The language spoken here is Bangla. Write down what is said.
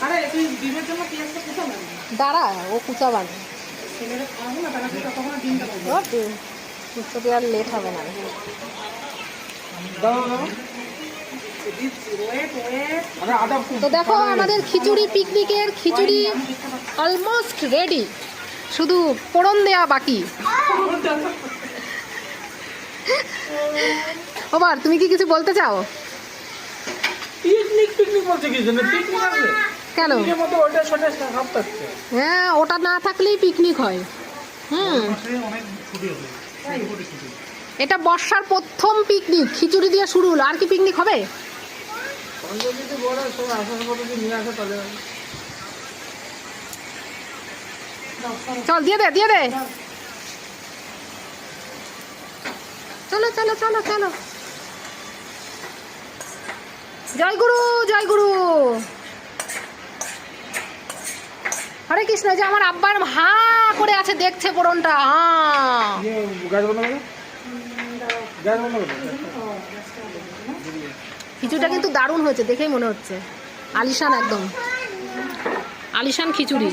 আরে তুই ডিমের জন্য পেঁয়াজটা কুচা লাগে দাঁড়া, ও কুচা বানে। ছেলেরা খাবো না, তারা তখন ডিমটা পাবো। কুচতে আর লেট হবে না। তো দেখো আমাদের খিচুড়ি, পিকনিকের খিচুড়ি অলমোস্ট রেডি, শুধু ফোড়ন দেয়া বাকি। ওবার তুমি কি কিছু বলতে চাও? পিকনিক পিকনিক বলছে কি জন্য? পিকনিক আছে কেন? পিকনিকের মতো ওটা ছোট সব থাকছে। হ্যাঁ, ওটা না থাকলেই পিকনিক হয়। অনেক ছুটি হবে, এটা বর্ষার প্রথম পিকনিক, খিচুড়ি দিয়ে শুরু হলো। আর কি পিকনিক হবে? যদি বড় সব আসবাবপত্র যদি নিয়ে আসে তাহলে চল দিয়ে দে, দিয়ে দে। চলো চলো চলো চলো। জয় গুরু, জয় গুরু। হরে কৃষ্ণ। যে আমার আব্বার হা করে আছে, দেখছে পোড়নটা। হ্যাঁ, গাছ বন্ধ করে, গাছ বন্ধ করে। খিচুড়িটা কিন্তু দারুণ হয়েছে, দেখেই মনে হচ্ছে আলিশান, একদম আলিশান খিচুড়ি।